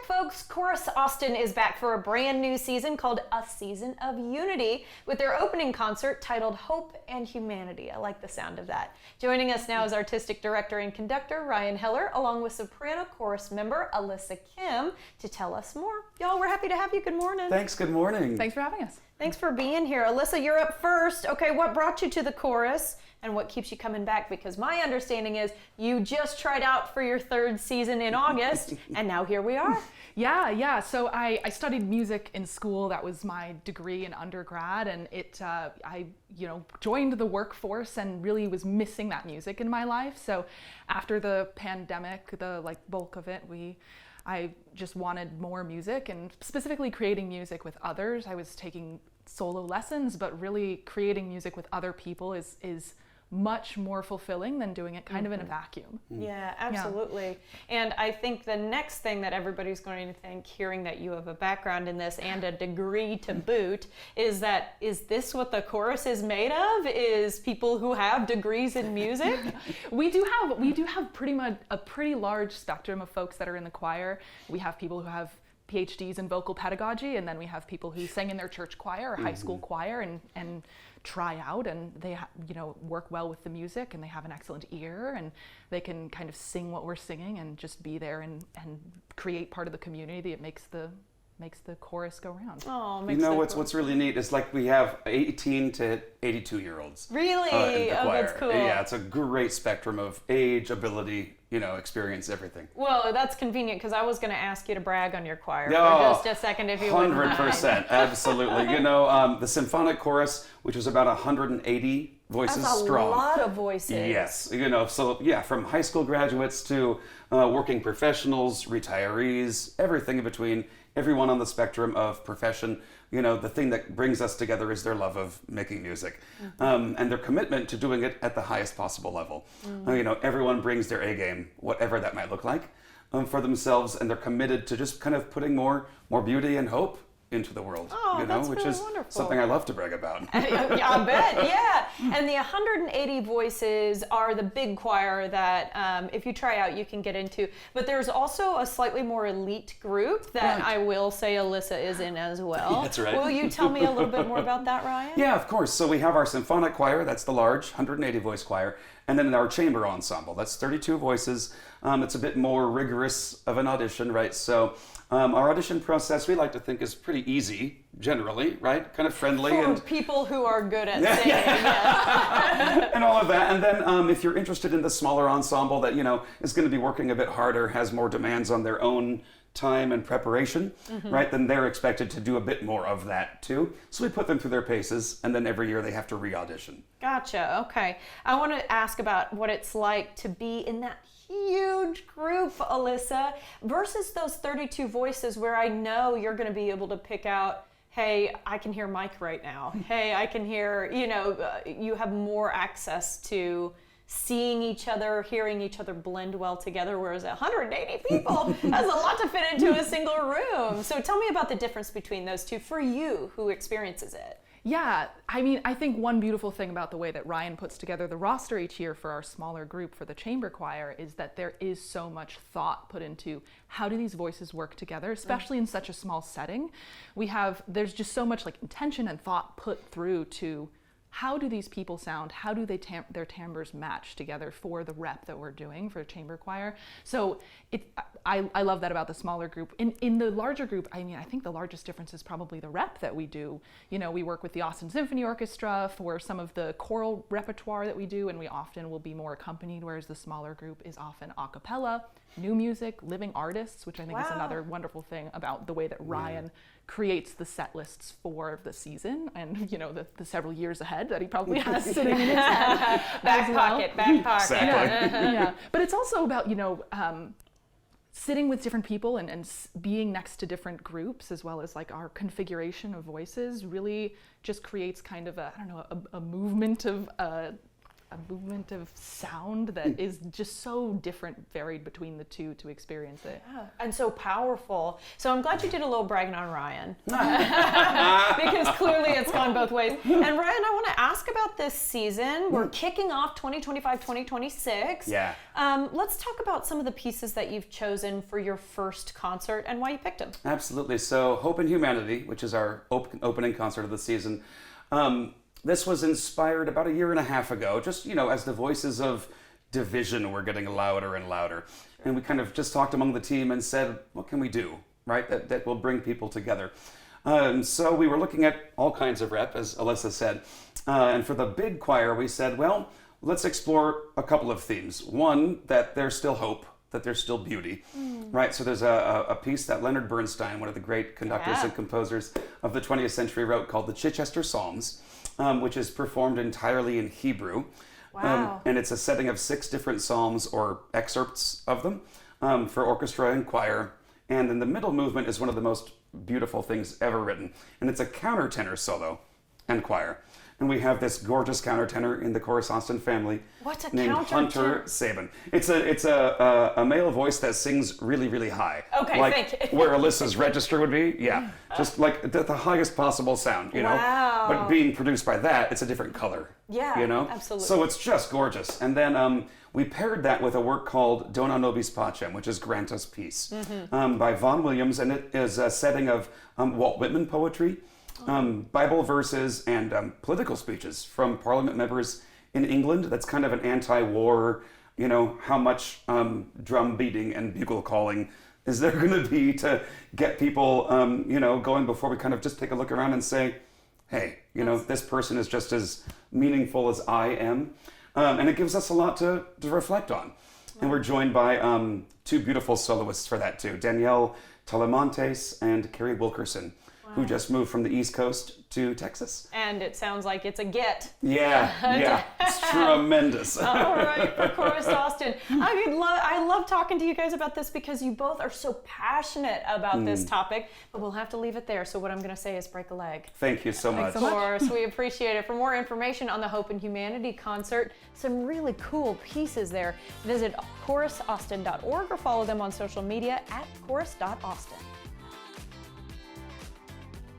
folks. Chorus Austin is back for a brand new season called A Season of Unity with their opening concert titled Hope and Humanity. I like the sound of that. Joining us now is artistic director and conductor Ryan Heller, along with soprano chorus member Alyssa Kim, to tell us more. Y'all, we're happy to have you. Good morning. Thanks. Good morning. Thanks for having us. Thanks for being here. Alyssa, you're up first. Okay, what brought you to the chorus and what keeps you coming back? Because my understanding is you just tried out for your third season in August, and now here we are. Yeah. So I studied music in school. That was my degree in undergrad, and I joined the workforce and really was missing that music in my life. So after the pandemic, the bulk of it, I just wanted more music, and specifically creating music with others. I was taking solo lessons, but really creating music with other people is much more fulfilling than doing it kind of in a vacuum. Yeah, absolutely. Yeah. And I think the next thing that everybody's going to think, hearing that you have a background in this and a degree to boot, is this what the chorus is made of? Is people who have degrees in music? We do have pretty much a pretty large spectrum of folks that are in the choir. We have people who have PhDs in vocal pedagogy, and then we have people who sing in their church choir or high school choir and try out, and they work well with the music, and they have an excellent ear, and they can kind of sing what we're singing and just be there and create part of the community that makes the chorus go round. Oh, what's really neat is we have 18 to 82-year-olds. Really? In the choir. That's cool. Yeah, it's a great spectrum of age, ability, experience, everything. Well, that's convenient because I was going to ask you to brag on your choir for just a second if you wouldn't mind. 100%, absolutely. The symphonic chorus, which is about 180 voices strong. That's a lot of voices. Yes, from high school graduates to working professionals, retirees, everything in between, everyone on the spectrum of profession. The thing that brings us together is their love of making music, and their commitment to doing it at the highest possible level. Everyone brings their A game, whatever that might look like, for themselves, and they're committed to just kind of putting more beauty and hope into the world, that's which really is wonderful. something I love to brag about. I bet, yeah. And the 180 voices are the big choir that if you try out, you can get into. But there's also a slightly more elite group that I will say Alyssa is in as well. That's right. Will you tell me a little bit more about that, Ryan? Yeah, of course. So we have our symphonic choir, that's the large 180 voice choir, and then our chamber ensemble, that's 32 voices. It's a bit more rigorous of an audition, right? So our audition process, we like to think, is pretty easy, generally, right? Kind of friendly. For people who are good at singing, yes. And all of that. And then if you're interested in the smaller ensemble that, is going to be working a bit harder, has more demands on their own time and preparation, right? Then they're expected to do a bit more of that too. So we put them through their paces, and then every year they have to re-audition. Gotcha, okay. I want to ask about what it's like to be in that huge group, Alyssa, versus those 32 voices where I know you're going to be able to pick out, hey, I can hear Mike right now. Hey, I can hear, you have more access to seeing each other, hearing each other blend well together, whereas 180 people has a lot to fit into a single room. So tell me about the difference between those two for you who experiences it. Yeah, I think one beautiful thing about the way that Ryan puts together the roster each year for our smaller group for the chamber choir is that there is so much thought put into how do these voices work together, especially in such a small setting. There's just so much intention and thought put through to how do these people sound? How do their timbres match together for the rep that we're doing for chamber choir? So I love that about the smaller group. In the larger group, I think the largest difference is probably the rep that we do. We work with the Austin Symphony Orchestra for some of the choral repertoire that we do, and we often will be more accompanied, whereas the smaller group is often a cappella, new music, living artists, which I think is another wonderful thing about the way that Ryan creates the set lists for the season and the several years ahead that he probably has sitting in his head. Back pocket. Exactly. Yeah. But it's also about sitting with different people and being next to different groups, as well as our configuration of voices really just creates kind of a movement of a movement of sound that is just so different, varied between the two to experience it. Yeah, and so powerful. So I'm glad you did a little bragging on Ryan because clearly it's gone both ways. And Ryan, I want to ask about this season. We're kicking off 2025-2026. Yeah. Let's talk about some of the pieces that you've chosen for your first concert and why you picked them. Absolutely. So Hope and Humanity, which is our opening concert of the season, this was inspired about a year and a half ago, just, as the voices of division were getting louder and louder. And we kind of just talked among the team and said, what can we do, right, that will bring people together? So we were looking at all kinds of rep, as Alyssa said. And for the big choir, we said, well, let's explore a couple of themes. One, that there's still hope, that there's still beauty, right? So there's a piece that Leonard Bernstein, one of the great conductors and composers of the 20th century, wrote called the Chichester Psalms, which is performed entirely in Hebrew. Wow. And it's a setting of 6 different psalms or excerpts of them for orchestra and choir. And then the middle movement is one of the most beautiful things ever written. And it's a countertenor solo and choir. And we have this gorgeous countertenor in the Chorus Austin family named Hunter Sabin. It's a male voice that sings really, really high. Okay, like thank you. where Alyssa's register would be. Yeah, just like the highest possible sound, you know. Wow. But being produced by that, it's a different color. Yeah, you know. absolutely. So it's just gorgeous. And then we paired that with a work called Dona, Nobis, Pacem, which is Grant Us Peace, by Vaughan Williams, and it is a setting of Walt Whitman poetry. Bible verses and political speeches from Parliament members in England. That's kind of an anti-war, how much drum beating and bugle calling is there going to be to get people, going before we kind of just take a look around and say, hey, this person is just as meaningful as I am. And it gives us a lot to reflect on. And we're joined by 2 beautiful soloists for that too, Danielle Talamontes and Carrie Wilkerson, who just moved from the East Coast to Texas. And it sounds like it's a get. Yeah, it's tremendous. All right, for Chorus Austin. I love talking to you guys about this because you both are so passionate about this topic, but we'll have to leave it there. So what I'm going to say is break a leg. Thank you so much. Of course, we appreciate it. For more information on the Hope and Humanity concert, some really cool pieces there, visit chorusaustin.org or follow them on social media at chorus.austin.